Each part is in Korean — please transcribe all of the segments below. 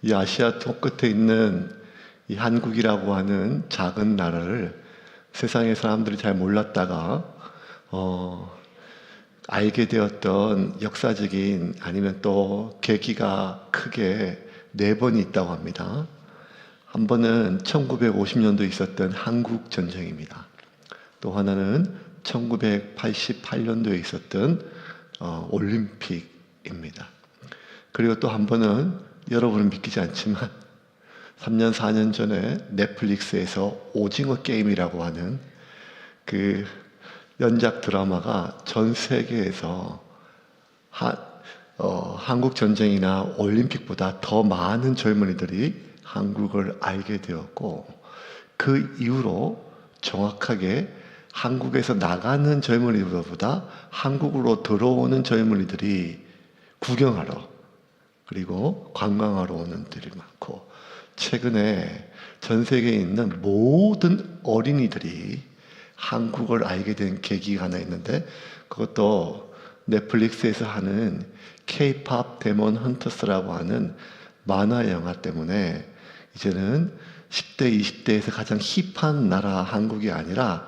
이 아시아 끝에 있는 이 한국이라고 하는 작은 나라를 세상의 사람들이 잘 몰랐다가 알게 되었던 역사적인 아니면 또 계기가 크게 네 번이 있다고 합니다. 한 번은 1950년도에 있었던 한국 전쟁입니다. 또 하나는 1988년도에 있었던 올림픽입니다. 그리고 또 한 번은 여러분은 믿기지 않지만 3년, 4년 전에 넷플릭스에서 오징어 게임이라고 하는 그 연작 드라마가 전 세계에서 한국 전쟁이나 올림픽보다 더 많은 젊은이들이 한국을 알게 되었고, 그 이후로 정확하게 한국에서 나가는 젊은이들보다 한국으로 들어오는 젊은이들이 구경하러 그리고 관광하러 오는 들이 많고, 최근에 전 세계에 있는 모든 어린이들이 한국을 알게 된 계기가 하나 있는데, 그것도 넷플릭스에서 하는 K-pop 데몬 헌터스라고 하는 만화 영화 때문에 이제는 10대, 20대에서 가장 힙한 나라 한국이 아니라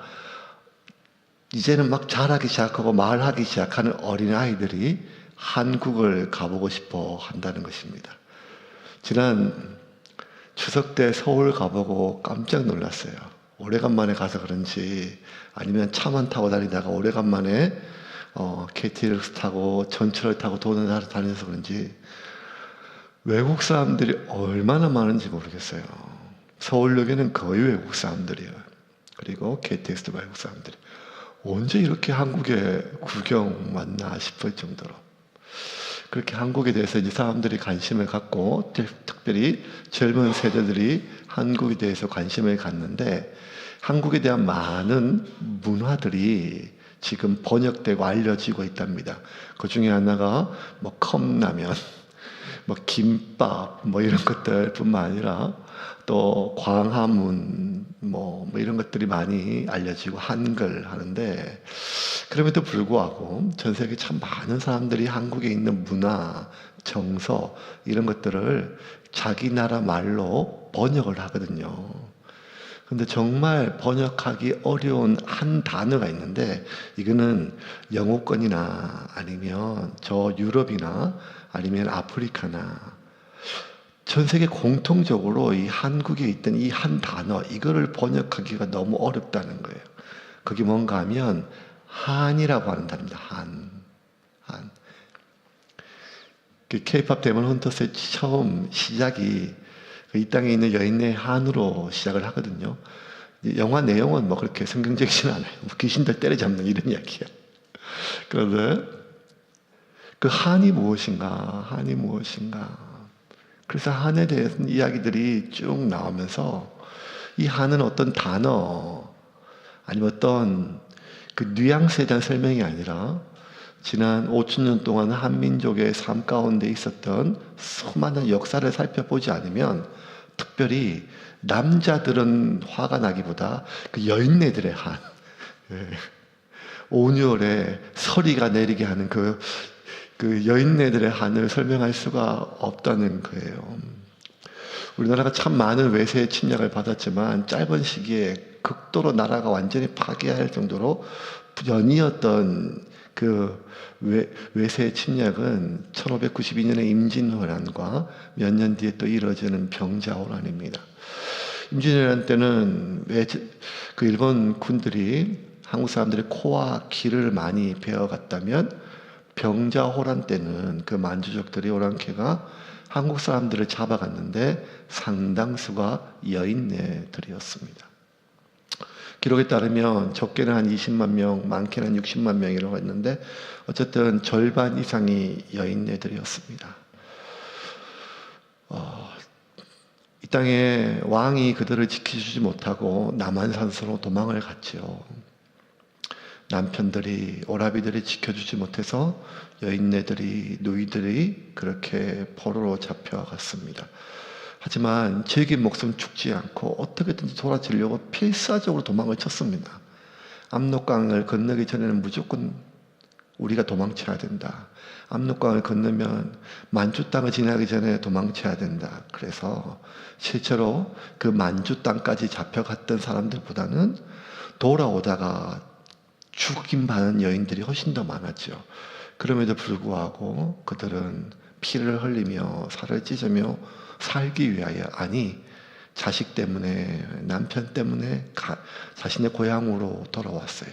이제는 막 잘하기 시작하고 말하기 시작하는 어린아이들이 한국을 가보고 싶어 한다는 것입니다. 지난 추석 때 서울 가보고 깜짝 놀랐어요. 오래간만에 가서 그런지 아니면 차만 타고 다니다가 오래간만에 KTX 타고 전철을 타고 돈을 다녀서 그런지 외국 사람들이 얼마나 많은지 모르겠어요. 서울역에는 거의 외국 사람들이에요. 그리고 KTX도 외국 사람들이. 언제 이렇게 한국에 구경 왔나 싶을 정도로 그렇게 한국에 대해서 이제 사람들이 관심을 갖고, 특별히 젊은 세대들이 한국에 대해서 관심을 갖는데, 한국에 대한 많은 문화들이 지금 번역되고 알려지고 있답니다. 그 중에 하나가 뭐 컵라면, 뭐 김밥, 뭐 이런 것들뿐만 아니라 또 광화문, 뭐 이런 것들이 많이 알려지고 한글 하는데, 그럼에도 불구하고 전 세계 참 많은 사람들이 한국에 있는 문화, 정서 이런 것들을 자기 나라 말로 번역을 하거든요. 근데 정말 번역하기 어려운 한 단어가 있는데, 이거는 영어권이나 아니면 저 유럽이나 아니면 아프리카나 전 세계 공통적으로 이 한국에 있던 이 한 단어, 이거를 번역하기가 너무 어렵다는 거예요. 그게 뭔가 하면 한이라고 하는 단어입니다. 한. 그 K-pop 데몬 헌터스의 처음 시작이 이 땅에 있는 여인의 한으로 시작을 하거든요. 영화 내용은 뭐 그렇게 성경적이진 않아요. 뭐 귀신들 때려잡는 이런 이야기야. 그런데 그 한이 무엇인가? 그래서 한에 대한 이야기들이 쭉 나오면서 이 한은 어떤 단어 아니면 어떤 그 뉘앙스에 대한 설명이 아니라 지난 5,000년 동안 한민족의 삶 가운데 있었던 수많은 역사를 살펴보지 않으면, 특별히 남자들은 화가 나기보다 그 여인네들의 한, 온유월에 서리가 내리게 하는 그 여인네들의 한을 설명할 수가 없다는 거예요. 우리나라가 참 많은 외세의 침략을 받았지만 짧은 시기에 극도로 나라가 완전히 파괴할 정도로 연이었던 그 외세의 침략은 1592년의 임진왜란과 몇 년 뒤에 또 이뤄지는 병자호란입니다. 임진왜란 때는 그 일본 군들이 한국 사람들의 코와 귀를 많이 베어갔다면, 병자호란 때는 그 만주족들이 오랑캐가 한국 사람들을 잡아갔는데 상당수가 여인네들이었습니다. 기록에 따르면 적게는 한 20만 명, 많게는 한 60만 명이라고 했는데 어쨌든 절반 이상이 여인네들이었습니다. 이 땅에 왕이 그들을 지켜주지 못하고 남한산으로 도망을 갔죠. 남편들이, 오라비들이 지켜주지 못해서 여인네들이, 누이들이 그렇게 포로로 잡혀갔습니다. 하지만 즐긴 목숨 죽지 않고 어떻게든지 돌아지려고 필사적으로 도망을 쳤습니다. 압록강을 건너기 전에는 무조건 우리가 도망쳐야 된다. 압록강을 건너면 만주 땅을 지나기 전에 도망쳐야 된다. 그래서 실제로 그 만주 땅까지 잡혀갔던 사람들보다는 돌아오다가 죽임 받은 여인들이 훨씬 더 많았죠. 그럼에도 불구하고 그들은 피를 흘리며 살을 찢으며 살기 위하여, 아니 자식 때문에, 남편 때문에 자신의 고향으로 돌아왔어요.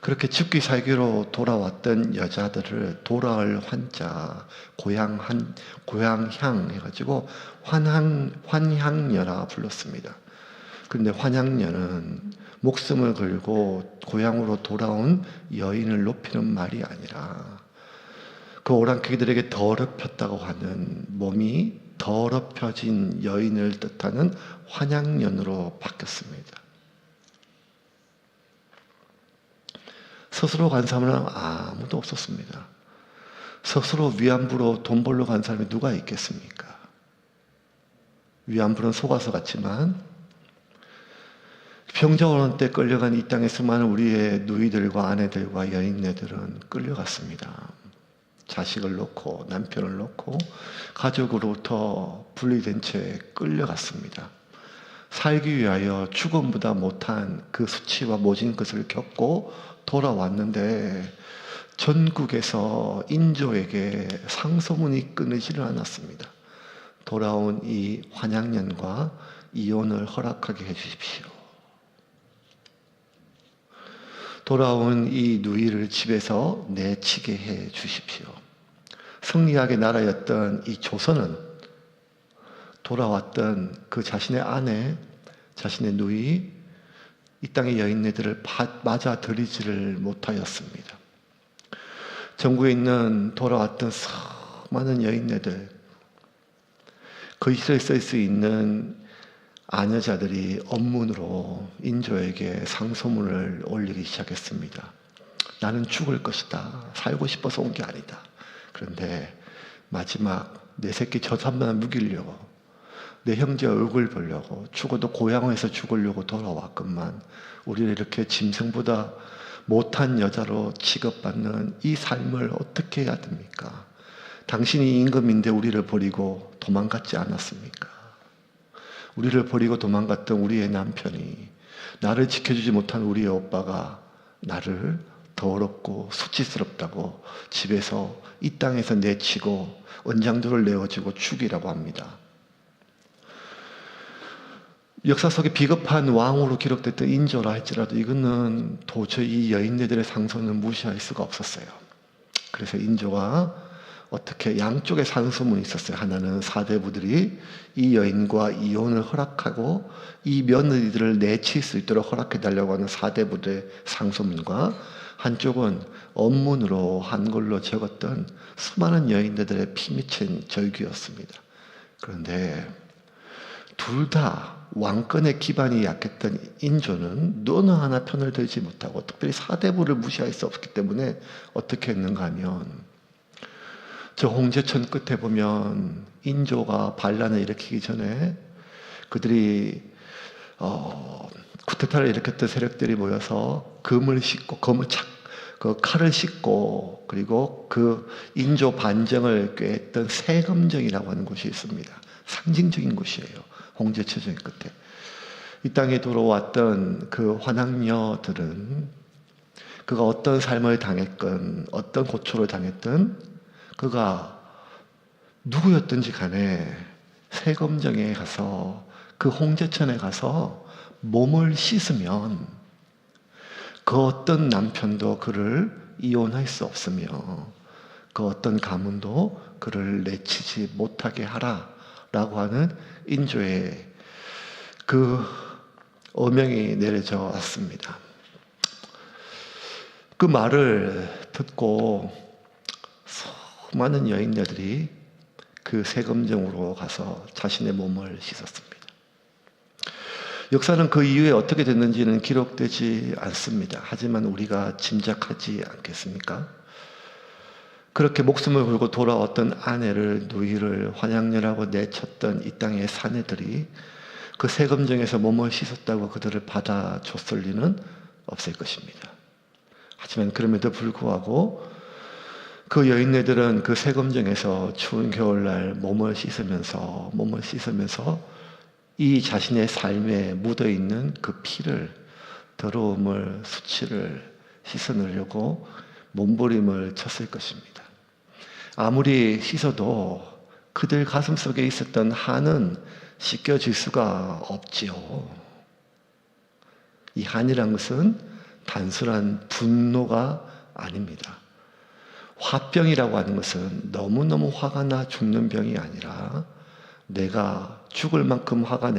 그렇게 죽기 살기로 돌아왔던 여자들을 돌아올 환자, 고향향 해가지고 환향녀라 불렀습니다. 그런데 환향녀는 목숨을 걸고 고향으로 돌아온 여인을 높이는 말이 아니라 그 오랑캐들에게 더럽혔다고 하는, 몸이 더럽혀진 여인을 뜻하는 환향년으로 바뀌었습니다. 스스로 간 사람은 아무도 없었습니다. 스스로 위안부로 돈 벌러 간 사람이 누가 있겠습니까? 위안부는 속아서 갔지만 병자호란 때 끌려간 이 땅의 수많은 우리의 누이들과 아내들과 여인네들은 끌려갔습니다. 자식을 놓고 남편을 놓고 가족으로부터 분리된 채 끌려갔습니다. 살기 위하여 죽음보다 못한 그 수치와 모진 것을 겪고 돌아왔는데 전국에서 인조에게 상소문이 끊이지를 않았습니다. 돌아온 이 환양년과 이혼을 허락하게 해주십시오. 돌아온 이 누이를 집에서 내치게 해 주십시오. 승리하게 나라였던 이 조선은 돌아왔던 그 자신의 아내, 자신의 누이, 이 땅의 여인네들을 맞아들이지를 못하였습니다. 전국에 있는 돌아왔던 수많은 여인네들, 글씨를 쓸 수 있는 아녀자들이 언문으로 인조에게 상소문을 올리기 시작했습니다. 나는 죽을 것이다. 살고 싶어서 온 게 아니다. 그런데 마지막 내 새끼 저 산만 묵이려고, 내 형제 얼굴 보려고, 죽어도 고향에서 죽으려고 돌아왔건만 우리를 이렇게 짐승보다 못한 여자로 취급받는 이 삶을 어떻게 해야 됩니까? 당신이 임금인데 우리를 버리고 도망갔지 않았습니까? 우리를 버리고 도망갔던 우리의 남편이, 나를 지켜주지 못한 우리의 오빠가 나를 더럽고 수치스럽다고 집에서 이 땅에서 내치고 은장도를 내어주고 죽이라고 합니다. 역사 속에 비겁한 왕으로 기록됐던 인조라 할지라도 이거는 도저히 이 여인네들의 상소는 무시할 수가 없었어요. 그래서 인조가 어떻게 양쪽에 상소문이 있었어요. 하나는 사대부들이 이 여인과 이혼을 허락하고 이 며느리들을 내칠 수 있도록 허락해달라고 하는 사대부들의 상소문과, 한쪽은 언문으로 한글로 적었던 수많은 여인들의 피미친 절규였습니다. 그런데 둘 다 왕권의 기반이 약했던 인조는 어느 하나 편을 들지 못하고, 특별히 사대부를 무시할 수 없기 때문에 어떻게 했는가 하면, 저 홍제천 끝에 보면 인조가 반란을 일으키기 전에 그들이 쿠데타를 일으켰던 세력들이 모여서 금을 싣고, 그 칼을 싣고, 그리고 그 인조 반정을 꾀했던 세검정이라고 하는 곳이 있습니다. 상징적인 곳이에요. 홍제천의 끝에. 이 땅에 들어왔던 그 환학녀들은 그가 어떤 삶을 당했건 어떤 고초를 당했든 그가 누구였든지 간에 세검정에 가서, 그 홍제천에 가서 몸을 씻으면 그 어떤 남편도 그를 이혼할 수 없으며 그 어떤 가문도 그를 내치지 못하게 하라 라고 하는 인조의 그 어명이 내려져 왔습니다. 그 말을 듣고 수많은 여인들이 그 세검정으로 가서 자신의 몸을 씻었습니다. 역사는 그 이후에 어떻게 됐는지는 기록되지 않습니다. 하지만 우리가 짐작하지 않겠습니까? 그렇게 목숨을 걸고 돌아왔던 아내를, 누이를 환양녀라고 내쳤던 이 땅의 사내들이 그 세검정에서 몸을 씻었다고 그들을 받아줬을 리는 없을 것입니다. 하지만 그럼에도 불구하고 그 여인네들은 그 세검정에서 추운 겨울날 몸을 씻으면서 이 자신의 삶에 묻어있는 그 피를, 더러움을, 수치를 씻어내려고 몸부림을 쳤을 것입니다. 아무리 씻어도 그들 가슴 속에 있었던 한은 씻겨질 수가 없지요. 이 한이란 것은 단순한 분노가 아닙니다. 화병이라고 하는 것은 너무너무 화가 나 죽는 병이 아니라 내가 죽을 만큼 화가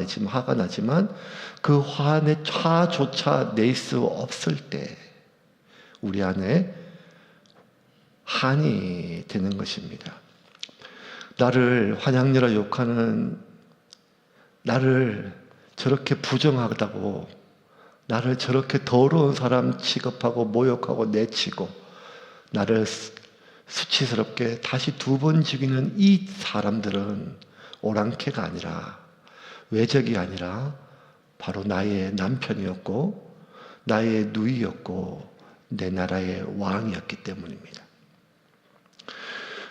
나지만 그 화조차 낼 수 없을 때 우리 안에 한이 되는 것입니다. 나를 환양녀라 욕하는, 나를 저렇게 부정하다고, 나를 저렇게 더러운 사람 취급하고 모욕하고 내치고 나를 수치스럽게 다시 두 번 죽이는 이 사람들은 오랑캐가 아니라, 외적이 아니라 바로 나의 남편이었고 나의 누이였고 내 나라의 왕이었기 때문입니다.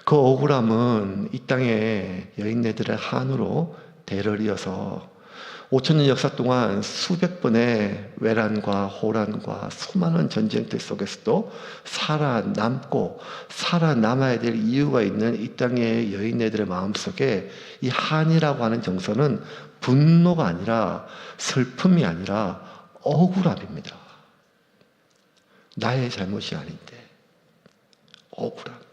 그 억울함은 이 땅의 여인네들의 한으로 대를 이어서 5,000년 역사 동안 수백 번의 외란과 호란과 수많은 전쟁들 속에서도 살아남아야 될 이유가 있는 이 땅의 여인네들의 마음속에 이 한이라고 하는 정서는 분노가 아니라, 슬픔이 아니라 억울함입니다. 나의 잘못이 아닌데 억울함.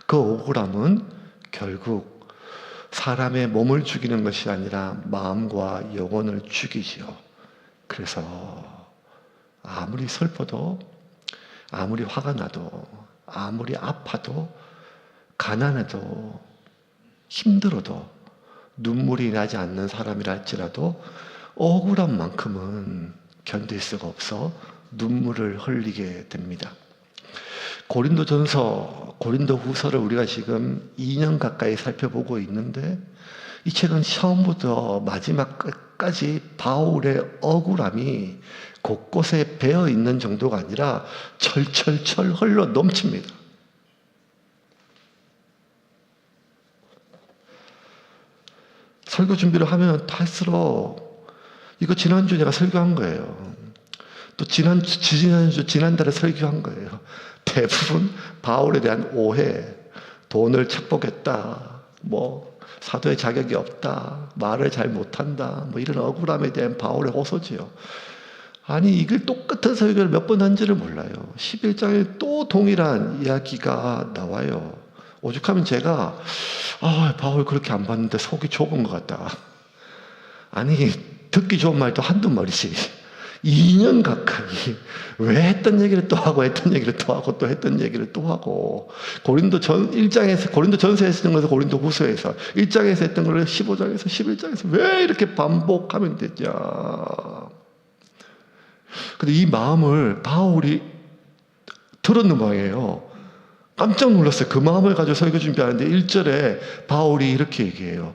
그 억울함은 결국 사람의 몸을 죽이는 것이 아니라 마음과 영혼을 죽이지요. 그래서 아무리 슬퍼도, 아무리 화가 나도, 아무리 아파도, 가난해도, 힘들어도, 눈물이 나지 않는 사람이라 할지라도 억울한 만큼은 견딜 수가 없어 눈물을 흘리게 됩니다. 고린도후서를 우리가 지금 2년 가까이 살펴보고 있는데 이 책은 처음부터 마지막 끝까지 바울의 억울함이 곳곳에 배어 있는 정도가 아니라 철철철 흘러 넘칩니다. 설교 준비를 하면 할수록, 이거 지난주 내가 설교한 거예요. 또 지난달에 설교한 거예요. 대부분 바울에 대한 오해, 돈을 착복했다, 사도의 자격이 없다, 말을 잘 못한다, 이런 억울함에 대한 바울의 호소지요. 아니, 이걸 똑같은 설교를 몇 번 한지를 몰라요. 11장에 또 동일한 이야기가 나와요. 오죽하면 제가 바울 그렇게 안 봤는데 속이 좁은 것 같다. 아니, 듣기 좋은 말도 한두 마리씩 2년 가까이 왜 했던 얘기를 또 하고 했던 얘기를 또 하고 또 했던 얘기를 또 하고, 고린도 전서에 했던 것을 고린도 후서에서, 1장에서 했던 것을 15장에서 11장에서 왜 이렇게 반복하면 되냐. 근데 이 마음을 바울이 들었는 모양이에요. 깜짝 놀랐어요. 그 마음을 가지고 설교 준비하는데 1절에 바울이 이렇게 얘기해요.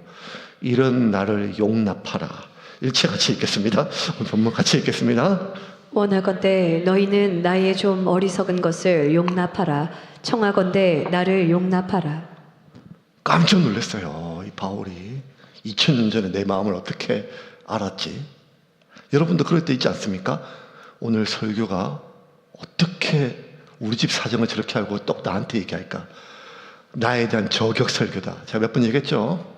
이런 나를 용납하라. 일체 같이 읽겠습니다. 본문 같이 읽겠습니다. 원하건대 너희는 나의 좀 어리석은 것을 용납하라. 청하건대 나를 용납하라. 깜짝 놀랐어요. 이 바울이 2000년 전에 내 마음을 어떻게 알았지? 여러분도 그럴 때 있지 않습니까? 오늘 설교가 어떻게 우리 집 사정을 저렇게 알고 또 나한테 얘기할까? 나에 대한 저격 설교다. 제가 몇 번 얘기했죠?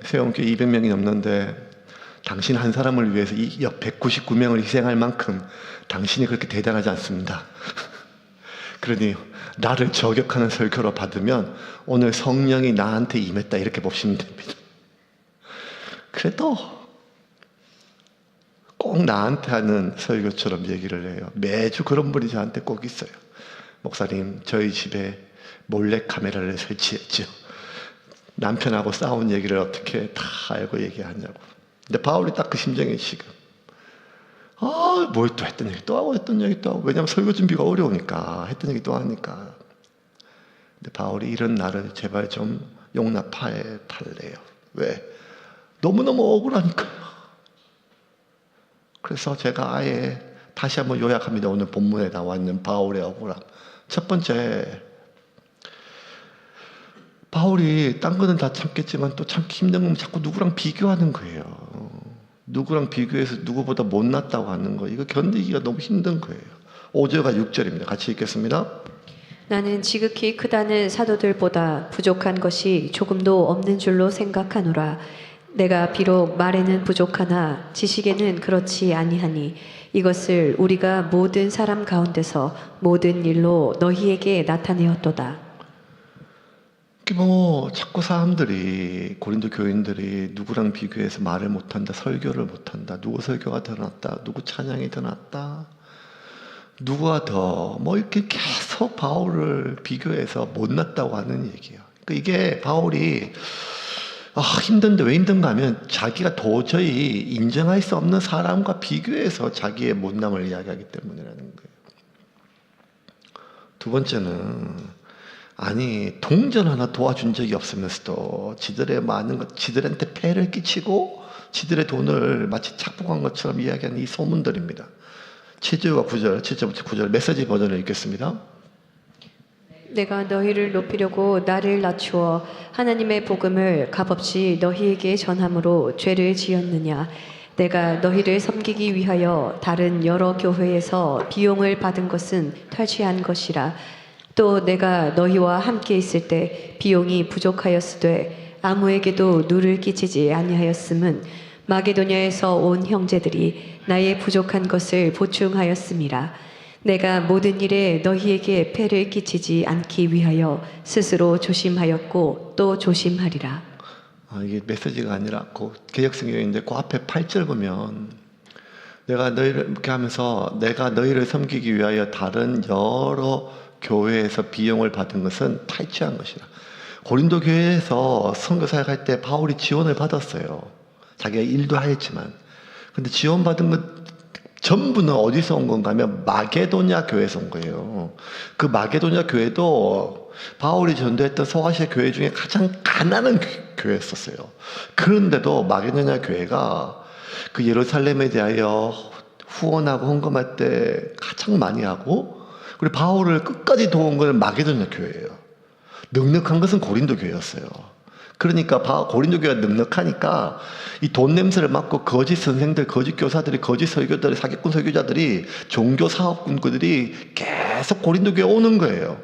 세움교회 200명이 넘는데 당신 한 사람을 위해서 이 199명을 희생할 만큼 당신이 그렇게 대단하지 않습니다. 그러니 나를 저격하는 설교로 받으면 오늘 성령이 나한테 임했다 이렇게 보시면 됩니다. 그래도 꼭 나한테 하는 설교처럼 얘기를 해요. 매주 그런 분이 저한테 꼭 있어요. 목사님, 저희 집에 몰래 카메라를 설치했죠. 남편하고 싸운 얘기를 어떻게 다 알고 얘기하냐고. 근데 바울이 딱 그 심정이 지금. 뭘 또 했던 얘기 또 하고 했던 얘기 또 하고. 왜냐하면 설교 준비가 어려우니까 했던 얘기 또 하니까. 근데 바울이 이런 나를 제발 좀 용납해 달래요. 왜? 너무너무 억울하니까요. 그래서 제가 아예 다시 한번 요약합니다. 오늘 본문에 나와 있는 바울의 억울함. 첫 번째, 바울이 딴 거는 다 참겠지만 또 참기 힘든 건 자꾸 누구랑 비교하는 거예요. 누구랑 비교해서 누구보다 못났다고 하는 거, 이거 견디기가 너무 힘든 거예요. 5절과 6절입니다. 같이 읽겠습니다. 나는 지극히 크다는 사도들보다 부족한 것이 조금도 없는 줄로 생각하노라. 내가 비록 말에는 부족하나 지식에는 그렇지 아니하니 이것을 우리가 모든 사람 가운데서 모든 일로 너희에게 나타내었도다. 자꾸 사람들이, 고린도 교인들이 누구랑 비교해서 말을 못한다, 설교를 못한다, 누구 설교가 더 낫다, 누구 찬양이 더 낫다, 누가 더 이렇게 계속 바울을 비교해서 못났다고 하는 얘기예요. 그러니까 이게 바울이 힘든데 왜 힘든가 하면 자기가 도저히 인정할 수 없는 사람과 비교해서 자기의 못남을 이야기하기 때문이라는 거예요. 두 번째는, 동전 하나 도와준 적이 없으면서도 지들의 많은 것, 지들한테 폐를 끼치고 지들의 돈을 마치 착복한 것처럼 이야기하는 이 소문들입니다. 7절과 9절, 7절부터 9절 메시지 버전을 읽겠습니다. 내가 너희를 높이려고 나를 낮추어 하나님의 복음을 값없이 너희에게 전함으로 죄를 지었느냐. 내가 너희를 섬기기 위하여 다른 여러 교회에서 비용을 받은 것은 탈취한 것이라. 또 내가 너희와 함께 있을 때 비용이 부족하였으되 아무에게도 누를 끼치지 아니하였음은 마게도냐에서 온 형제들이 나의 부족한 것을 보충하였음이라. 내가 모든 일에 너희에게 폐를 끼치지 않기 위하여 스스로 조심하였고 또 조심하리라. 이게 메시지가 아니라 개역성경인데 그 앞에 8절 보면 내가 너희를 이렇게 하면서 내가 너희를 섬기기 위하여 다른 여러 교회에서 비용을 받은 것은 탈취한 것이라. 고린도 교회에서 선교 사역할 때 바울이 지원을 받았어요. 자기가 일도 하였지만. 근데 지원받은 것 전부는 어디서 온 건가 하면 마게도냐 교회에서 온 거예요. 그 마게도냐 교회도 바울이 전도했던 소아시아 교회 중에 가장 가난한 교회였었어요. 그런데도 마게도냐 교회가 그 예루살렘에 대하여 후원하고 헌금할 때 가장 많이 하고, 그리고 바울을 끝까지 도운 것은 마게도냐 교회예요. 넉넉한 것은 고린도 교회였어요. 그러니까 고린도 교회가 넉넉하니까 이 돈 냄새를 맡고 거짓 선생들, 거짓 교사들이, 거짓 설교들이, 사기꾼 설교자들이, 종교 사업꾼들이 계속 고린도 교회에 오는 거예요.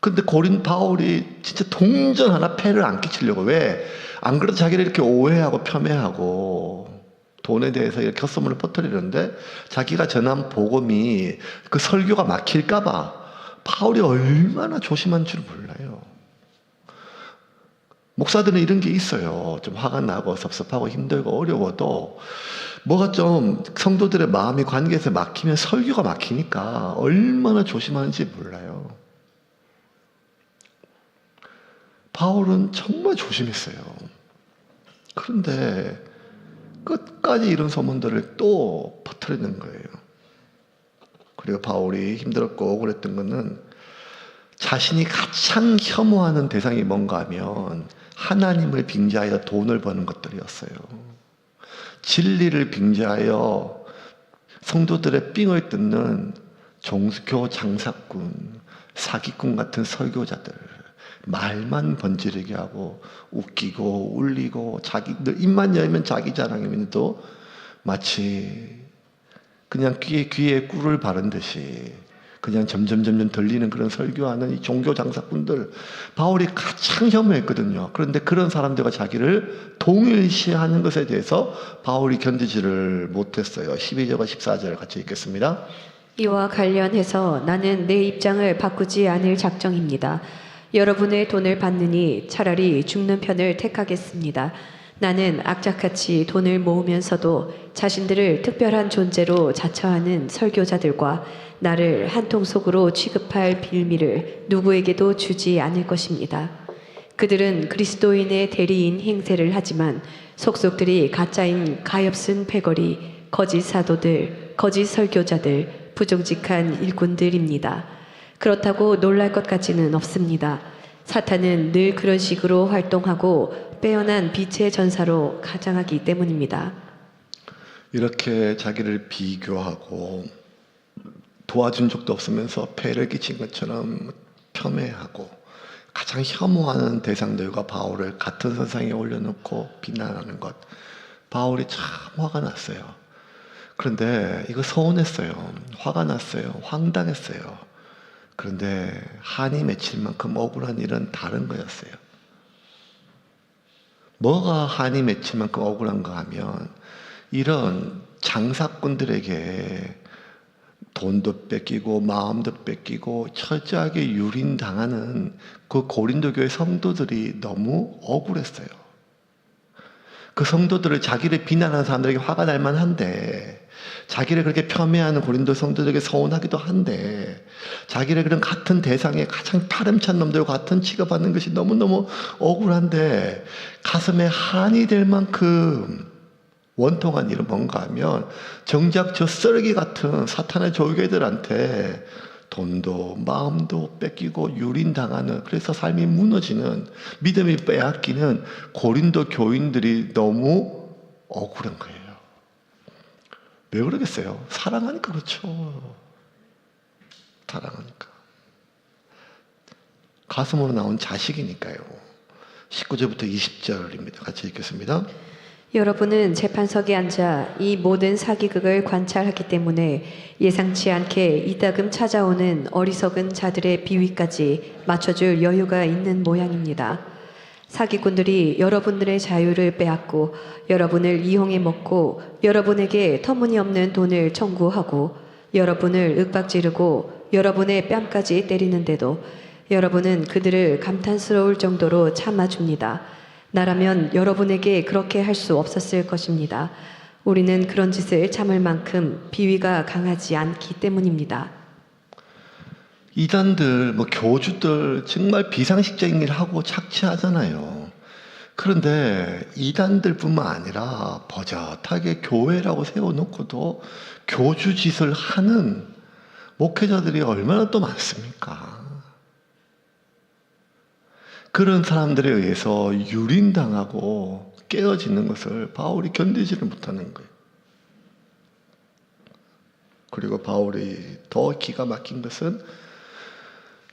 근데 바울이 진짜 동전 하나 폐를 안 끼치려고, 왜? 안 그래도 자기를 이렇게 오해하고 폄훼하고 돈에 대해서 이렇게 헛소문을 퍼뜨리는데 자기가 전한 복음이 그 설교가 막힐까봐 바울이 얼마나 조심한 줄 몰라요. 목사들은 이런 게 있어요. 좀 화가 나고 섭섭하고 힘들고 어려워도 뭐가 좀 성도들의 마음이 관계에서 막히면 설교가 막히니까 얼마나 조심하는지 몰라요. 바울은 정말 조심했어요. 그런데 끝까지 이런 소문들을 또 퍼뜨리는 거예요. 그리고 바울이 힘들었고 억울했던 것은 자신이 가장 혐오하는 대상이 뭔가 하면 하나님을 빙자하여 돈을 버는 것들이었어요. 진리를 빙자하여 성도들의 삥을 뜯는 종교 장사꾼, 사기꾼 같은 설교자들, 말만 번지르게 하고 웃기고 울리고 늘 입만 열면 자기 자랑이면도 마치 그냥 귀에 꿀을 바른 듯이 그냥 점점 들리는 그런 설교하는 이 종교 장사꾼들, 바울이 가장 혐오했거든요. 그런데 그런 사람들과 자기를 동일시하는 것에 대해서 바울이 견디지를 못했어요. 12절과 14절 같이 읽겠습니다. 이와 관련해서 나는 내 입장을 바꾸지 않을 작정입니다. 여러분의 돈을 받느니 차라리 죽는 편을 택하겠습니다. 나는 악착같이 돈을 모으면서도 자신들을 특별한 존재로 자처하는 설교자들과 나를 한통속으로 취급할 빌미를 누구에게도 주지 않을 것입니다. 그들은 그리스도인의 대리인 행세를 하지만 속속들이 가짜인 가엾은 패거리, 거짓 사도들, 거짓 설교자들, 부정직한 일꾼들입니다. 그렇다고 놀랄 것 같지는 없습니다. 사탄은 늘 그런 식으로 활동하고 빼어난 빛의 전사로 가장하기 때문입니다. 이렇게 자기를 비교하고 도와준 적도 없으면서 폐를 끼친 것처럼 폄훼하고 가장 혐오하는 대상들과 바울을 같은 선상에 올려놓고 비난하는 것. 바울이 참 화가 났어요. 그런데 이거 서운했어요. 화가 났어요. 황당했어요. 그런데 한이 맺힐 만큼 억울한 일은 다른 거였어요. 뭐가 한이 맺힐 만큼 억울한가 하면 이런 장사꾼들에게 돈도 뺏기고 마음도 뺏기고 철저하게 유린당하는 그 고린도 교회 성도들이 너무 억울했어요. 그 성도들을 자기를 비난하는 사람들에게 화가 날 만한데, 자기를 그렇게 폄훼하는 고린도 성도들에게 서운하기도 한데, 자기를 그런 같은 대상에 가장 파렴치한 놈들과 같은 취급받는 것이 너무너무 억울한데, 가슴에 한이 될 만큼 원통한 일은 뭔가 하면 정작 저 쓰레기 같은 사탄의 조교들한테 돈도 마음도 뺏기고 유린당하는, 그래서 삶이 무너지는, 믿음이 빼앗기는 고린도 교인들이 너무 억울한 거예요. 왜 그러겠어요? 사랑하니까 그렇죠. 사랑하니까. 가슴으로 나온 자식이니까요. 19절부터 20절입니다. 같이 읽겠습니다. 여러분은 재판석에 앉아 이 모든 사기극을 관찰하기 때문에 예상치 않게 이따금 찾아오는 어리석은 자들의 비위까지 맞춰줄 여유가 있는 모양입니다. 사기꾼들이 여러분들의 자유를 빼앗고 여러분을 이용해 먹고 여러분에게 터무니없는 돈을 청구하고 여러분을 윽박지르고 여러분의 뺨까지 때리는데도 여러분은 그들을 감탄스러울 정도로 참아줍니다. 나라면 여러분에게 그렇게 할 수 없었을 것입니다. 우리는 그런 짓을 참을 만큼 비위가 강하지 않기 때문입니다. 이단들, 교주들 정말 비상식적인 일을 하고 착취하잖아요. 그런데 이단들뿐만 아니라 버젓하게 교회라고 세워놓고도 교주 짓을 하는 목회자들이 얼마나 또 많습니까? 그런 사람들에 의해서 유린당하고 깨어지는 것을 바울이 견디지를 못하는 거예요. 그리고 바울이 더 기가 막힌 것은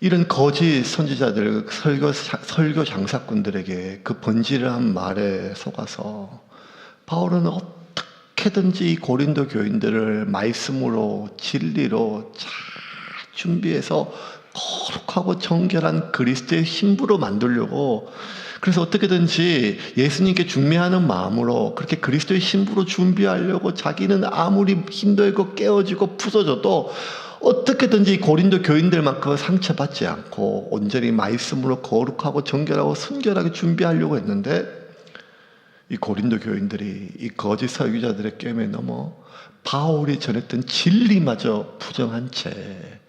이런 거짓 선지자들, 설교 장사꾼들에게 그 번지르한 말에 속아서 바울은 어떻게든지 이 고린도 교인들을 말씀으로 진리로 잘 준비해서 거룩하고 정결한 그리스도의 신부로 만들려고, 그래서 어떻게든지 예수님께 중매하는 마음으로 그렇게 그리스도의 신부로 준비하려고 자기는 아무리 힘들고 깨어지고 부서져도 어떻게든지 고린도 교인들만큼 상처받지 않고 온전히 말씀으로 거룩하고 정결하고 순결하게 준비하려고 했는데, 이 고린도 교인들이 이 거짓 설교자들의 꿰매 넘어 바울이 전했던 진리마저 부정한 채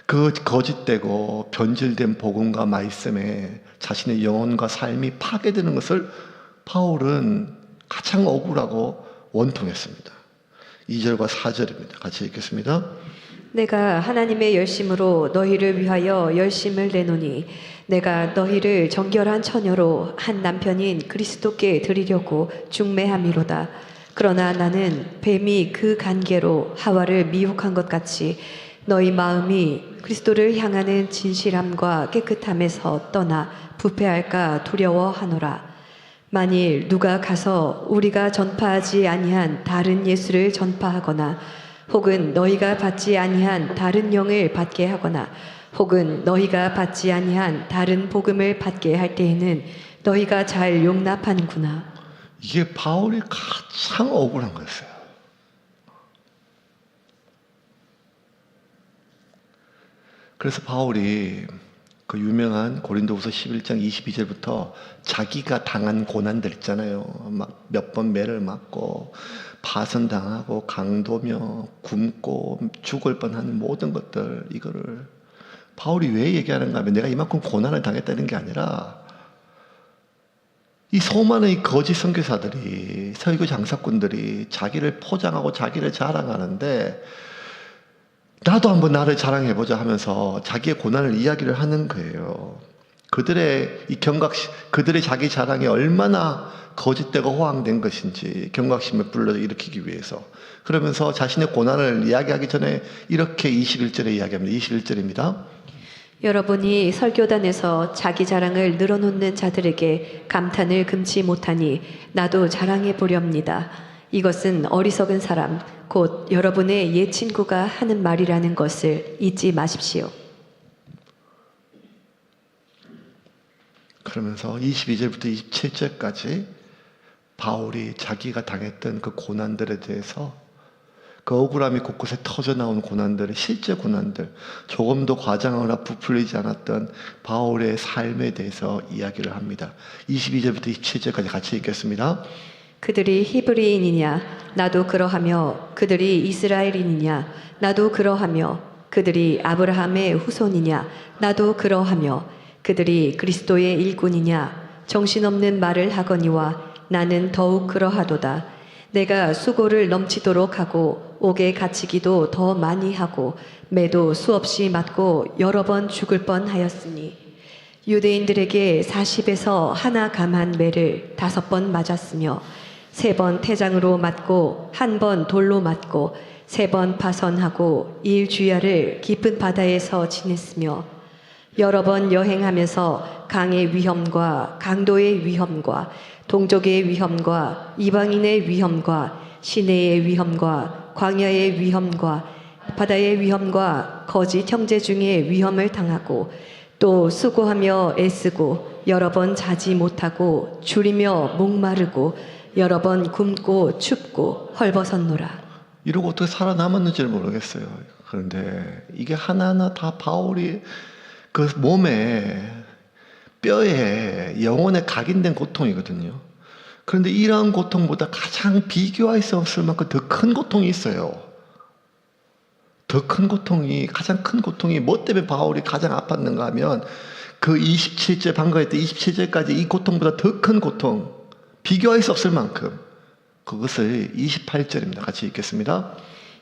그 거짓되고 변질된 복음과 말씀에 자신의 영혼과 삶이 파괴되는 것을 바울은 가장 억울하고 원통했습니다. 2절과 4절입니다. 같이 읽겠습니다. 내가 하나님의 열심으로 너희를 위하여 열심을 내노니 내가 너희를 정결한 처녀로 한 남편인 그리스도께 드리려고 중매함이로다. 그러나 나는 뱀이 그 간계로 하와를 미혹한 것 같이 너희 마음이 그리스도를 향하는 진실함과 깨끗함에서 떠나 부패할까 두려워하노라. 만일 누가 가서 우리가 전파하지 아니한 다른 예수를 전파하거나 혹은 너희가 받지 아니한 다른 영을 받게 하거나 혹은 너희가 받지 아니한 다른 복음을 받게 할 때에는 너희가 잘 용납하는구나. 이게 바울이 가장 억울한 거였어요. 그래서 바울이 그 유명한 고린도후서 11장 22절부터 자기가 당한 고난들 있잖아요. 막 몇 번 매를 맞고 파선당하고 강도며 굶고 죽을 뻔한 모든 것들, 이거를 바울이 왜 얘기하는가 하면 내가 이만큼 고난을 당했다는 게 아니라 이 수많은 이 거짓 선교사들이, 설교 장사꾼들이 자기를 포장하고 자기를 자랑하는데 나도 한번 나를 자랑해보자 하면서 자기의 고난을 이야기를 하는 거예요. 그들의 이 그들의 자기 자랑이 얼마나 거짓되고 호황된 것인지 경각심을 불러일으키기 위해서. 그러면서 자신의 고난을 이야기하기 전에 이렇게 21절에 이야기합니다. 21절입니다. 여러분이 설교단에서 자기 자랑을 늘어놓는 자들에게 감탄을 금치 못하니 나도 자랑해 보렵니다. 이것은 어리석은 사람, 곧 여러분의 옛 친구가 하는 말이라는 것을 잊지 마십시오. 그러면서 22절부터 27절까지 바울이 자기가 당했던 그 고난들에 대해서, 그 억울함이 곳곳에 터져나온 고난들의 실제 고난들, 조금도 과장하거나 부풀리지 않았던 바울의 삶에 대해서 이야기를 합니다. 22절부터 27절까지 같이 읽겠습니다. 그들이 히브리인이냐 나도 그러하며 그들이 이스라엘인이냐 나도 그러하며 그들이 아브라함의 후손이냐 나도 그러하며 그들이 그리스도의 일꾼이냐 정신없는 말을 하거니와 나는 더욱 그러하도다. 내가 수고를 넘치도록 하고 옥에 갇히기도 더 많이 하고 매도 수없이 맞고 여러 번 죽을 뻔하였으니 유대인들에게 40에서 하나 감한 매를 5번 맞았으며 3번 태장으로 맞고 1번 돌로 맞고 3번 파선하고 일주야를 깊은 바다에서 지냈으며 여러 번 여행하면서 강의 위험과 강도의 위험과 동족의 위험과 이방인의 위험과 시내의 위험과 광야의 위험과 바다의 위험과 거짓 형제 중에 위험을 당하고 또 수고하며 애쓰고 여러 번 자지 못하고 줄이며 목마르고 여러 번 굶고 춥고 헐벗었노라. 이러고 어떻게 살아남았는지를 모르겠어요. 그런데 이게 하나하나 다 바울이 그 몸에, 뼈에, 영혼에 각인된 고통이거든요. 그런데 이러한 고통보다 가장 비교할 수 없을 만큼 더 큰 고통이 있어요. 더 큰 고통이, 가장 큰 고통이 뭐 때문에 바울이 가장 아팠는가 하면 그 27절, 방금 했던 27절까지 이 고통보다 더 큰 고통, 비교할 수 없을 만큼, 그것을 28절입니다. 같이 읽겠습니다.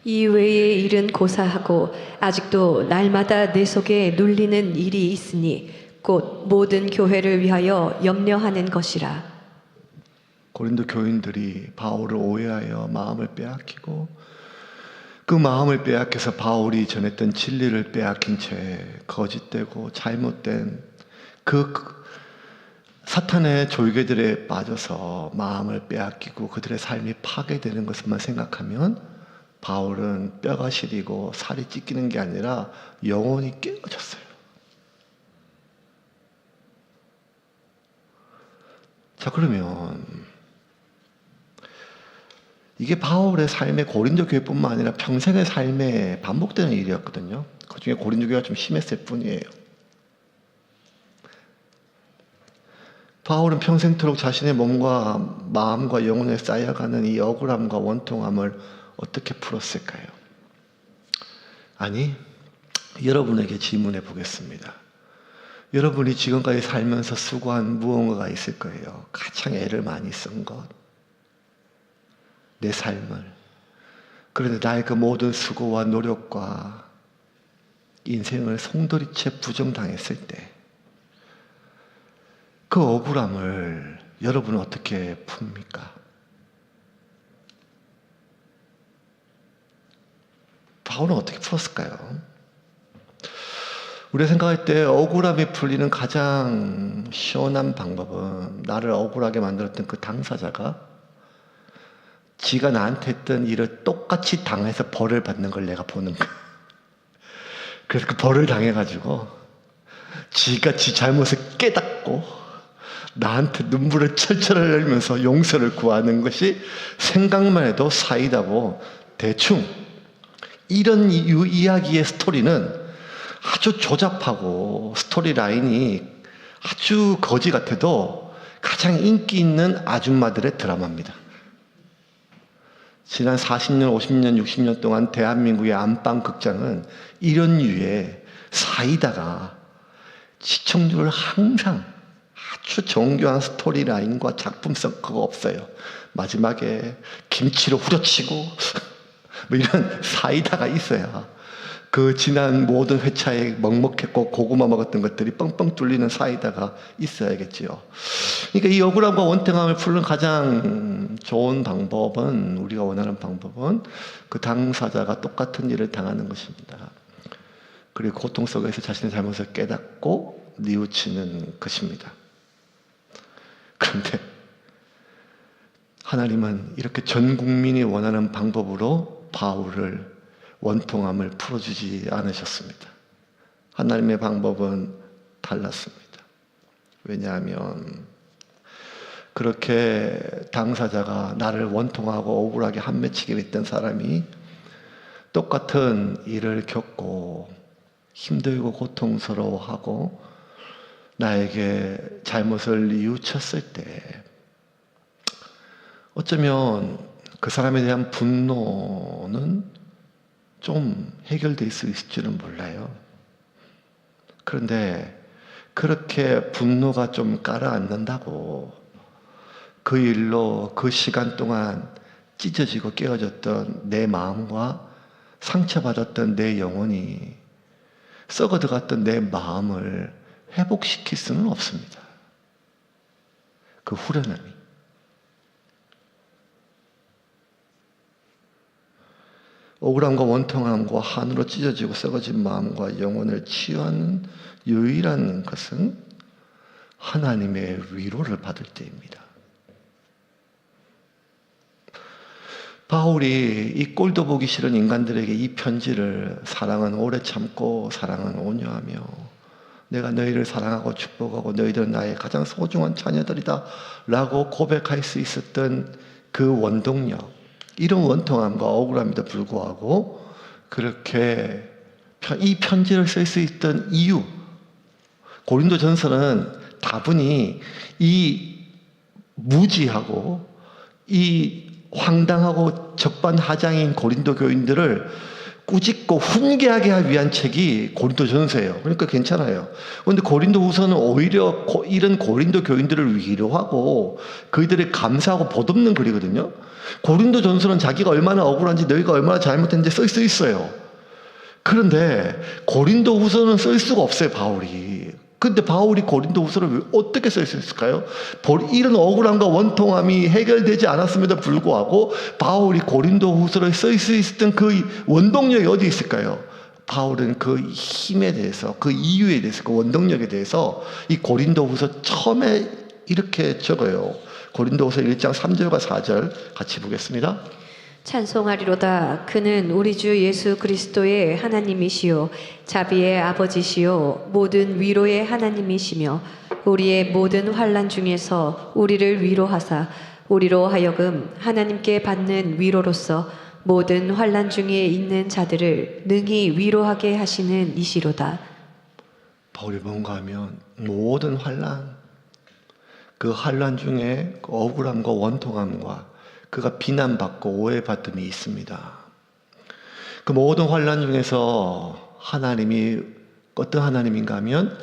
이 외의 일은 고사하고 아직도 날마다 내 속에 눌리는 일이 있으니 곧 모든 교회를 위하여 염려하는 것이라. 고린도 교인들이 바울을 오해하여 마음을 빼앗기고, 그 마음을 빼앗겨서 바울이 전했던 진리를 빼앗긴 채 거짓되고 잘못된 그 사탄의 졸개들에 빠져서 마음을 빼앗기고 그들의 삶이 파괴되는 것만 생각하면 바울은 뼈가 시리고 살이 찢기는 게 아니라 영혼이 깨어졌어요. 자, 그러면 이게 바울의 삶의 고린도 교회뿐만 아니라 평생의 삶에 반복되는 일이었거든요. 그중에 고린도 교회가 좀 심했을 뿐이에요. 바울은 평생토록 자신의 몸과 마음과 영혼에 쌓여가는 이 억울함과 원통함을 어떻게 풀었을까요? 아니, 여러분에게 질문해 보겠습니다. 여러분이 지금까지 살면서 수고한 무언가가 있을 거예요. 가장 애를 많이 쓴 것, 내 삶을. 그런데 나의 그 모든 수고와 노력과 인생을 송두리째 부정당했을 때 그 억울함을 여러분은 어떻게 풉니까? 바울은 어떻게 풀었을까요? 우리가 생각할 때 억울함이 풀리는 가장 시원한 방법은 나를 억울하게 만들었던 그 당사자가 지가 나한테 했던 일을 똑같이 당해서 벌을 받는 걸 내가 보는 거야. 그래서 그 벌을 당해가지고 지가 지 잘못을 깨닫고 나한테 눈물을 철철 흘리면서 용서를 구하는 것이 생각만 해도 사이다고, 대충 이런 이야기의 스토리는 아주 조잡하고 스토리 라인이 아주 거지 같아도 가장 인기 있는 아줌마들의 드라마입니다. 지난 40년, 50년, 60년 동안 대한민국의 안방 극장은 이런 류의 사이다가 시청률을 항상 아주 정교한 스토리 라인과 작품성 그거 없어요. 마지막에 김치로 후려치고 뭐 이런 사이다가 있어야 그 지난 모든 회차에 먹먹했고 고구마 먹었던 것들이 뻥뻥 뚫리는 사이다가 있어야겠지요. 그러니까 이 억울함과 원통함을 푸는 가장 좋은 방법은, 우리가 원하는 방법은 그 당사자가 똑같은 일을 당하는 것입니다. 그리고 고통 속에서 자신의 잘못을 깨닫고 뉘우치는 것입니다. 그런데 하나님은 이렇게 전 국민이 원하는 방법으로 바울을 원통함을 풀어주지 않으셨습니다. 하나님의 방법은 달랐습니다. 왜냐하면 그렇게 당사자가 나를 원통하고 억울하게 한맺히게 했던 사람이 똑같은 일을 겪고 힘들고 고통스러워하고 나에게 잘못을 뉘우쳤을 때 어쩌면 그 사람에 대한 분노는 좀 해결될 수 있을지는 몰라요. 그런데 그렇게 분노가 좀 가라앉는다고 그 일로 그 시간 동안 찢어지고 깨어졌던 내 마음과 상처받았던 내 영혼이 썩어들어갔던 내 마음을 회복시킬 수는 없습니다. 그 후련함이. 억울함과 원통함과 한으로 찢어지고 썩어진 마음과 영혼을 치유하는 유일한 것은 하나님의 위로를 받을 때입니다. 바울이 이 꼴도 보기 싫은 인간들에게 이 편지를 사랑은 오래 참고 사랑은 온유하며 내가 너희를 사랑하고 축복하고 너희들은 나의 가장 소중한 자녀들이다 라고 고백할 수 있었던 그 원동력, 이런 원통함과 억울함에도 불구하고 그렇게 이 편지를 쓸 수 있던 이유, 고린도전서는 다분히 이 무지하고 이 황당하고 적반하장인 고린도 교인들을 꾸짖고 훈계하게 하기 위한 책이 고린도전서예요. 그러니까 괜찮아요. 그런데 고린도후서는 오히려 이런 고린도 교인들을 위로하고 그들을 감사하고 보듬는 글이거든요. 고린도전서는 자기가 얼마나 억울한지 너희가 얼마나 잘못했는지 쓸 수 있어요. 그런데 고린도후서는 쓸 수가 없어요, 바울이. 근데 바울이 고린도후서를 어떻게 쓸 수 있을까요? 이런 억울함과 원통함이 해결되지 않았음에도 불구하고 바울이 고린도후서를 쓸 수 있었던 그 원동력이 어디 있을까요? 바울은 그 힘에 대해서, 그 이유에 대해서, 그 원동력에 대해서 이 고린도후서 처음에 이렇게 적어요. 고린도후서 1장 3절과 4절 같이 보겠습니다. 찬송하리로다. 그는 우리 주 예수 그리스도의 하나님이시요 자비의 아버지시요 모든 위로의 하나님이시며 우리의 모든 환난 중에서 우리를 위로하사 우리로 하여금 하나님께 받는 위로로서 모든 환난 중에 있는 자들을 능히 위로하게 하시는 이시로다. 바울이 뭔가 하면 모든 환난, 그 환난 중에 그 억울함과 원통함과 그가 비난받고 오해받음이 있습니다. 그 모든 환난 중에서 하나님이 어떤 하나님인가 하면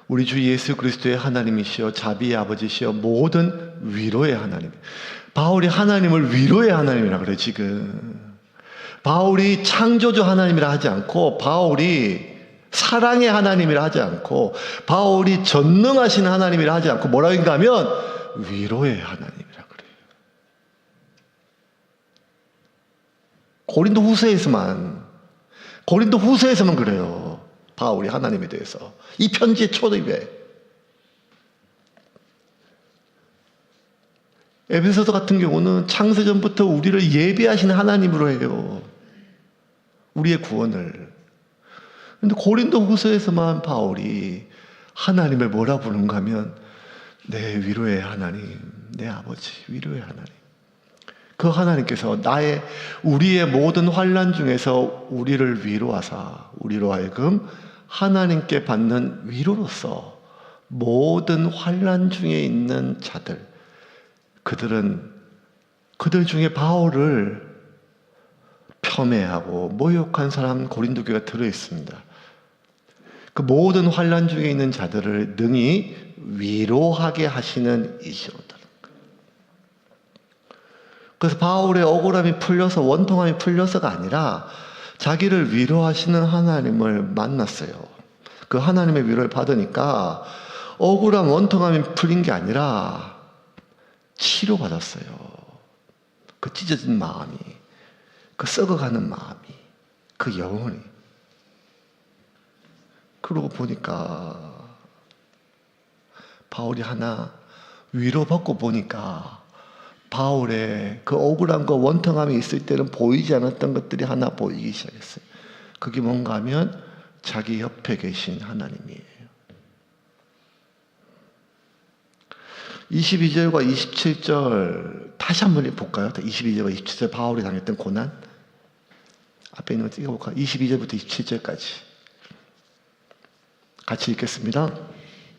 우리 주 예수 그리스도의 하나님이시여 자비의 아버지시여 모든 위로의 하나님. 바울이 하나님을 위로의 하나님이라 그래 지금. 바울이 창조주 하나님이라 하지 않고 바울이 사랑의 하나님이라 하지 않고 바울이 전능하신 하나님이라 하지 않고 뭐라고 하면 위로의 하나님. 고린도후서에서만 그래요. 바울이 하나님에 대해서 이 편지의 초입에 에베소서 같은 경우는 창세전부터 우리를 예비하신 하나님으로 해요. 우리의 구원을. 그런데 고린도후서에서만 바울이 하나님을 뭐라 부르는가 하면 내 위로의 하나님, 내 아버지 위로의 하나님. 그 하나님께서 우리의 모든 환난 중에서 우리를 위로하사 우리로 하여금 하나님께 받는 위로로서 모든 환난 중에 있는 자들, 그들 중에 바울을 폄훼하고 모욕한 사람 고린도 교회가 들어 있습니다. 그 모든 환난 중에 있는 자들을 능히 위로하게 하시는 이시로다. 그래서 바울의 억울함이 풀려서 원통함이 풀려서가 아니라 자기를 위로하시는 하나님을 만났어요. 그 하나님의 위로를 받으니까 억울함, 원통함이 풀린 게 아니라 치료받았어요. 그 찢어진 마음이, 그 썩어가는 마음이, 그 영혼이. 그러고 보니까 바울이 하나 위로받고 보니까 바울의 그 억울함과 원통함이 있을 때는 보이지 않았던 것들이 하나 보이기 시작했어요. 그게 뭔가 하면 자기 옆에 계신 하나님이에요. 22절과 27절 다시 한번 볼까요? 22절과 27절 바울이 당했던 고난 앞에 있는 거 찍어볼까요? 22절부터 27절까지 같이 읽겠습니다.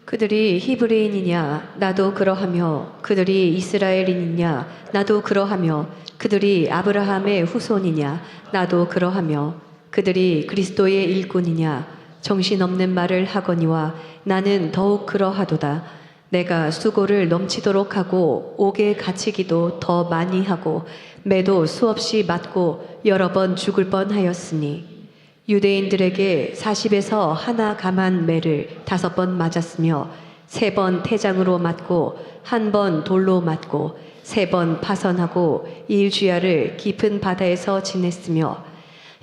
그들이 히브리인이냐 나도 그러하며 그들이 이스라엘인이냐 나도 그러하며 그들이 아브라함의 후손이냐 나도 그러하며 그들이 그리스도의 일꾼이냐 정신없는 말을 하거니와 나는 더욱 그러하도다. 내가 수고를 넘치도록 하고 옥에 갇히기도 더 많이 하고 매도 수없이 맞고 여러 번 죽을 뻔하였으니 유대인들에게 40에서 하나 감한 매를 5번 맞았으며 3번 태장으로 맞고 1번 돌로 맞고 3번 파선하고 일주야를 깊은 바다에서 지냈으며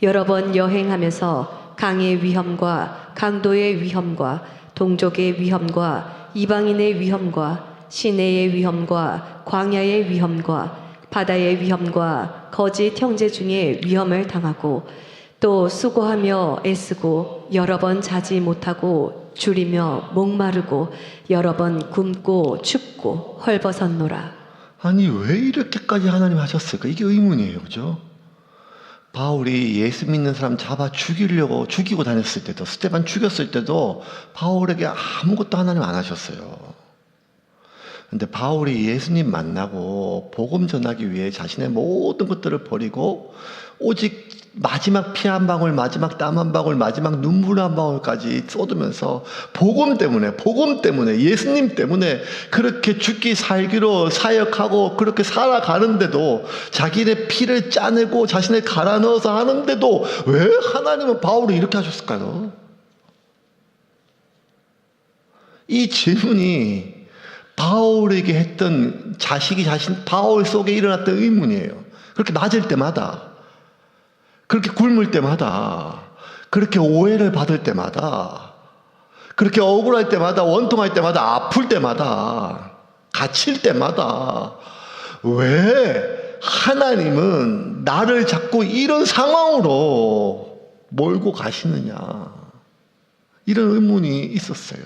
여러 번 여행하면서 강의 위험과 강도의 위험과 동족의 위험과 이방인의 위험과 시내의 위험과 광야의 위험과 바다의 위험과 거짓 형제 중에 위험을 당하고 또 수고하며 애쓰고 여러 번 자지 못하고 줄이며 목마르고 여러 번 굶고 춥고 헐벗었노라. 아니 왜 이렇게까지 하나님 하셨을까? 이게 의문이에요. 그죠? 바울이 예수 믿는 사람 잡아 죽이고 다녔을 때도 스테반 죽였을 때도 바울에게 아무것도 하나님 안 하셨어요. 근데 바울이 예수님 만나고 복음 전하기 위해 자신의 모든 것들을 버리고 오직 마지막 피 한 방울, 마지막 땀 한 방울, 마지막 눈물 한 방울까지 쏟으면서 복음 때문에 예수님 때문에 그렇게 죽기 살기로 사역하고 그렇게 살아가는데도 자기의 피를 짜내고 자신을 갈아 넣어서 하는데도 왜 하나님은 바울을 이렇게 하셨을까요? 이 질문이 바울에게 했던 바울 속에 일어났던 의문이에요. 그렇게 맞을 때마다, 그렇게 굶을 때마다, 그렇게 오해를 받을 때마다, 그렇게 억울할 때마다, 원통할 때마다, 아플 때마다, 갇힐 때마다 왜 하나님은 나를 자꾸 이런 상황으로 몰고 가시느냐, 이런 의문이 있었어요.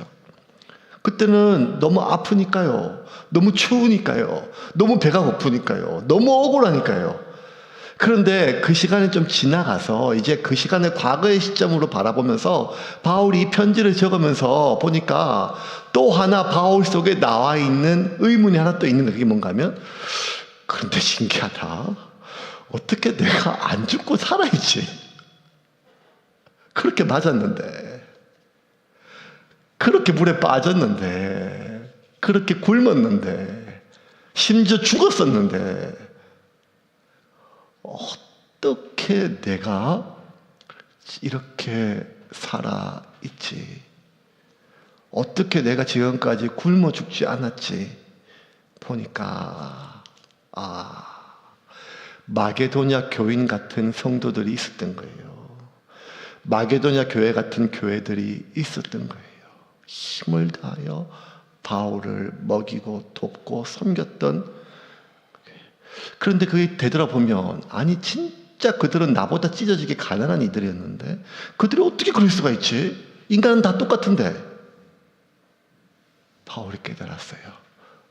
그때는 너무 아프니까요, 너무 추우니까요, 너무 배가 고프니까요, 너무 억울하니까요. 그런데 그 시간이 좀 지나가서 이제 그 시간을 과거의 시점으로 바라보면서 바울이 이 편지를 적으면서 보니까 또 하나 바울 속에 나와 있는 의문이 하나 또 있는 게 그게 뭔가 하면, 그런데 신기하다, 어떻게 내가 안 죽고 살아있지? 그렇게 맞았는데, 그렇게 물에 빠졌는데, 그렇게 굶었는데, 심지어 죽었었는데 어떻게 내가 이렇게 살아있지? 어떻게 내가 지금까지 굶어 죽지 않았지? 보니까 마게도냐 교인 같은 성도들이 있었던 거예요. 마게도냐 교회 같은 교회들이 있었던 거예요. 힘을 다하여 바울을 먹이고 돕고 섬겼던. 그런데 그게 되돌아보면, 아니 진짜 그들은 나보다 찢어지게 가난한 이들이었는데 그들이 어떻게 그럴 수가 있지? 인간은 다 똑같은데. 바울이 깨달았어요.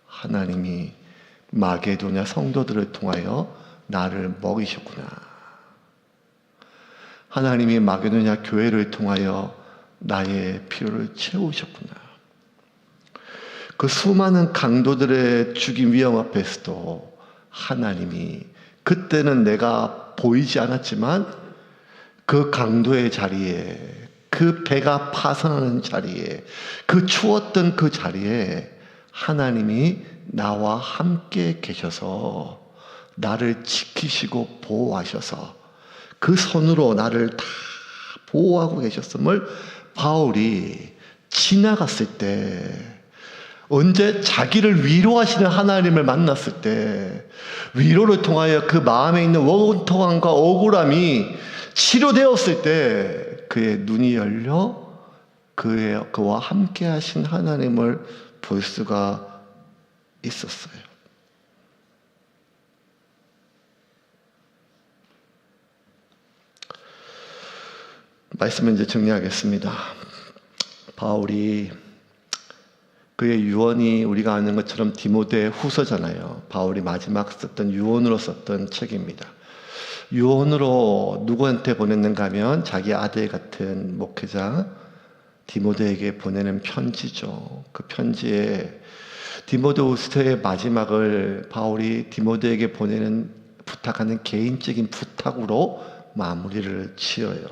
하나님이 마게도냐 성도들을 통하여 나를 먹이셨구나. 하나님이 마게도냐 교회를 통하여 나의 필요를 채우셨구나. 그 수많은 강도들의 죽임 위험 앞에서도 하나님이, 그때는 내가 보이지 않았지만 그 강도의 자리에, 그 배가 파선하는 자리에, 그 추웠던 그 자리에 하나님이 나와 함께 계셔서 나를 지키시고 보호하셔서 그 손으로 나를 다 보호하고 계셨음을 바울이 지나갔을 때, 언제 자기를 위로하시는 하나님을 만났을 때, 위로를 통하여 그 마음에 있는 원통함과 억울함이 치료되었을 때 그의 눈이 열려 그와 함께 하신 하나님을 볼 수가 있었어요. 말씀을 이제 정리하겠습니다. 바울이 그의 유언이 우리가 아는 것처럼 디모데 후서잖아요. 바울이 마지막 썼던 유언으로 썼던 책입니다. 유언으로 누구한테 보냈는가 하면 자기 아들 같은 목회자 디모데에게 보내는 편지죠. 그 편지에 디모데후서의 마지막을 바울이 디모데에게 부탁하는 개인적인 부탁으로 마무리를 지어요.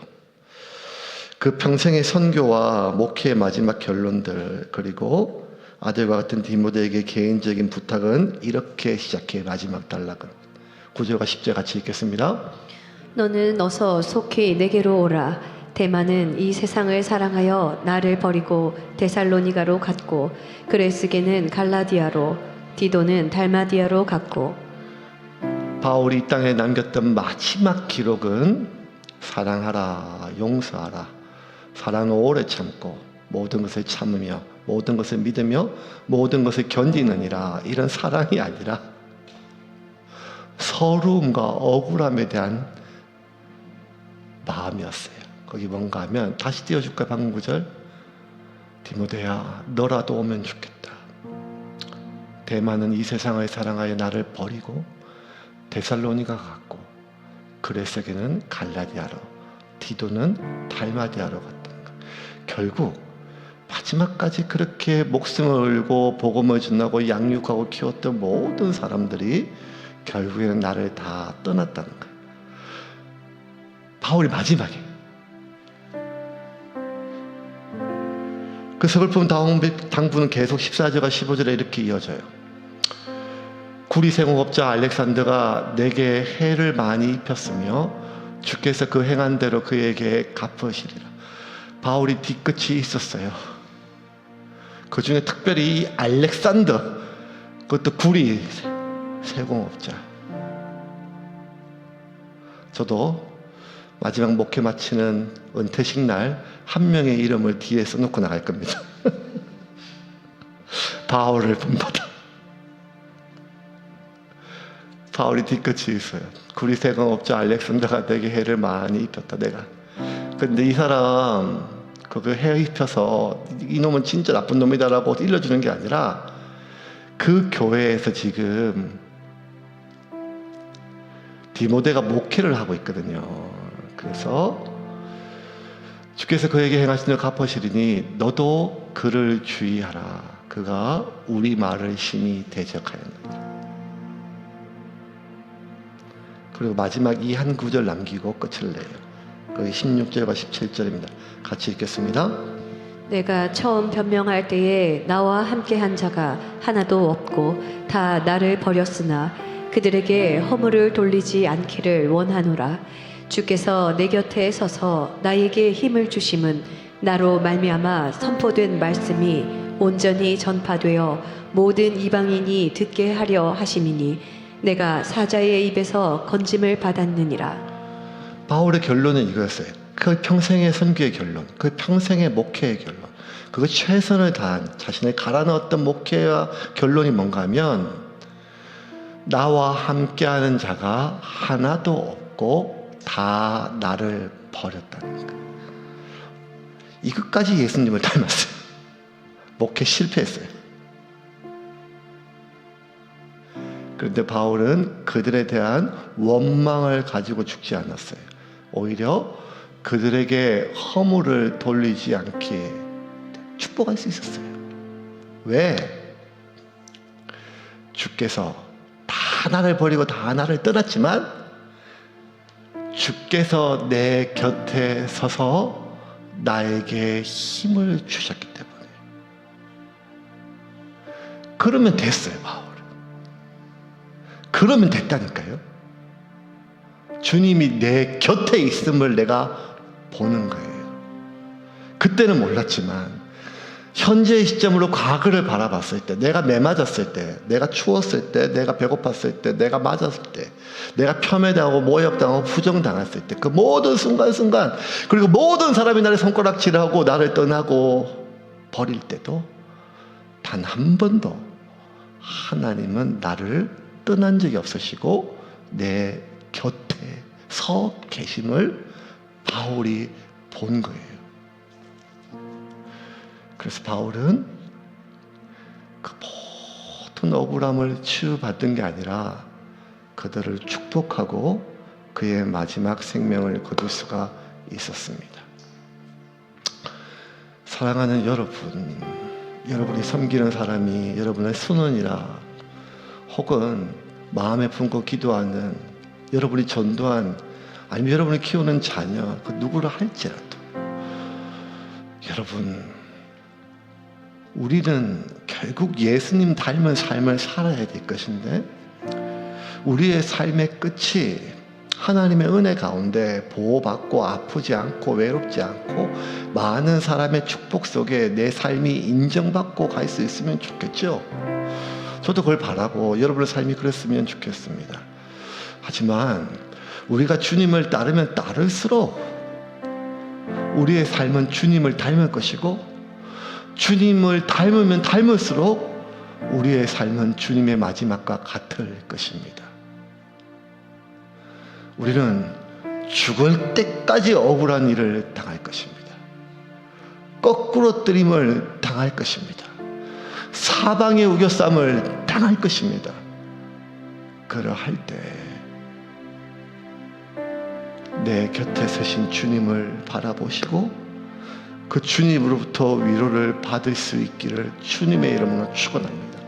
그 평생의 선교와 목회의 마지막 결론들, 그리고 아들과 같은 디모데에게 개인적인 부탁은 이렇게 시작해. 마지막 단락은 9절과 10절 같이 읽겠습니다. 너는 어서 속히 내게로 오라. 데마는 이 세상을 사랑하여 나를 버리고 데살로니가로 갔고, 그레스게는 갈라디아로, 디도는 달마디아로 갔고. 바울이 이 땅에 남겼던 마지막 기록은 사랑하라, 용서하라, 사랑을 오래 참고 모든 것을 참으며 모든 것을 믿으며 모든 것을 견디느니라, 이런 사랑이 아니라 서러움과 억울함에 대한 마음이었어요. 거기 뭔가 하면 다시 띄워줄까? 방금 구절. 디모데야, 너라도 오면 좋겠다. 대만은 이 세상을 사랑하여 나를 버리고 데살로니가 갔고, 그레스게는 갈라디아로, 디도는 달마디아로 갔다는 것. 결국 마지막까지 그렇게 목숨을 걸고 복음을 전하고 양육하고 키웠던 모든 사람들이 결국에는 나를 다 떠났다는 것. 바울이 마지막에 그 서글픈 당부는 계속 14절과 15절에 이렇게 이어져요. 구리 생업자 알렉산더가 내게 해를 많이 입혔으며 주께서 그 행한 대로 그에게 갚으시리라. 바울이 뒤끝이 있었어요. 그 중에 특별히 이 알렉산더, 그것도 구리 세공업자. 저도 마지막 목회 마치는 은퇴식 날 한 명의 이름을 뒤에 써놓고 나갈 겁니다. 바울을 본받아. 바울이 뒤끝이 있어요. 구리 세공업자 알렉산더가 내게 해를 많이 입혔다. 내가. 근데 이 사람 그거 해 입혀서 이놈은 진짜 나쁜 놈이다라고 일러주는 게 아니라 그 교회에서 지금 디모데가 목회를 하고 있거든요. 그래서 주께서 그에게 행하신 대로 갚으시리니 너도 그를 주의하라. 그가 우리 말을 심히 대적하였느니라. 그리고 마지막 이 한 구절 남기고 끝을 내요. 그 16절과 17절입니다. 같이 읽겠습니다. 내가 처음 변명할 때에 나와 함께한 자가 하나도 없고 다 나를 버렸으나 그들에게 허물을 돌리지 않기를 원하노라. 주께서 내 곁에 서서 나에게 힘을 주심은 나로 말미암아 선포된 말씀이 온전히 전파되어 모든 이방인이 듣게 하려 하심이니 내가 사자의 입에서 건짐을 받았느니라. 바울의 결론은 이거였어요. 그 평생의 선교의 결론, 그 평생의 목회의 결론, 그 최선을 다한 자신을 갈아 넣었던 목회와 결론이 뭔가 하면 나와 함께하는 자가 하나도 없고 다 나를 버렸다는 거예요. 이것까지 예수님을 닮았어요. 목회 실패했어요. 그런데 바울은 그들에 대한 원망을 가지고 죽지 않았어요. 오히려 그들에게 허물을 돌리지 않게 축복할 수 있었어요. 왜? 주께서 다 나를 버리고 다 나를 떠났지만 주께서 내 곁에 서서 나에게 힘을 주셨기 때문에. 그러면 됐어요, 바울은. 그러면 됐다니까요. 주님이 내 곁에 있음을 내가 보는 거예요. 그때는 몰랐지만 현재의 시점으로 과거를 바라봤을 때, 내가 매맞았을 때, 내가 추웠을 때, 내가 배고팠을 때, 내가 맞았을 때, 내가 폄훼당하고 모욕당하고 부정당했을 때, 그 모든 순간순간, 그리고 모든 사람이 나를 손가락질하고 나를 떠나고 버릴 때도 단 한 번도 하나님은 나를 떠난 적이 없으시고 내 곁에 서 계심을 바울이 본 거예요. 그래서 바울은 그 모든 억울함을 치유받은 게 아니라 그들을 축복하고 그의 마지막 생명을 거둘 수가 있었습니다. 사랑하는 여러분, 여러분이 섬기는 사람이 여러분의 선원이라 혹은 마음에 품고 기도하는 여러분이 전도한 아니면 여러분이 키우는 자녀 그 누구를 할지라도 여러분, 우리는 결국 예수님 닮은 삶을 살아야 될 것인데 우리의 삶의 끝이 하나님의 은혜 가운데 보호받고 아프지 않고 외롭지 않고 많은 사람의 축복 속에 내 삶이 인정받고 갈 수 있으면 좋겠죠. 저도 그걸 바라고 여러분의 삶이 그랬으면 좋겠습니다. 하지만 우리가 주님을 따르면 따를수록 우리의 삶은 주님을 닮을 것이고 주님을 닮으면 닮을수록 우리의 삶은 주님의 마지막과 같을 것입니다. 우리는 죽을 때까지 억울한 일을 당할 것입니다. 거꾸로 뜨림을 당할 것입니다. 사방의 우겨쌈을 당할 것입니다. 그러할 때 내 곁에 서신 주님을 바라보시고 그 주님으로부터 위로를 받을 수 있기를 주님의 이름으로 축원합니다.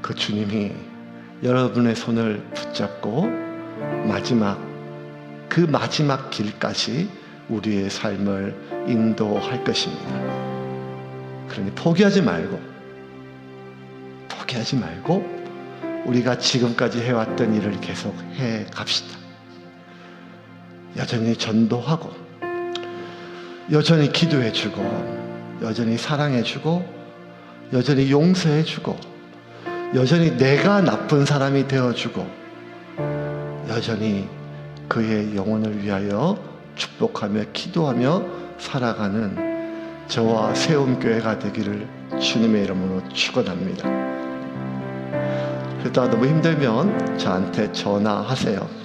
그 주님이 여러분의 손을 붙잡고 그 마지막 길까지 우리의 삶을 인도할 것입니다. 그러니 포기하지 말고 우리가 지금까지 해왔던 일을 계속 해 갑시다. 여전히 전도하고 여전히 기도해주고 여전히 사랑해주고 여전히 용서해주고 여전히 내가 나쁜 사람이 되어주고 여전히 그의 영혼을 위하여 축복하며 기도하며 살아가는 저와 세움교회가 되기를 주님의 이름으로 축원합니다. 그러다 너무 힘들면 저한테 전화하세요.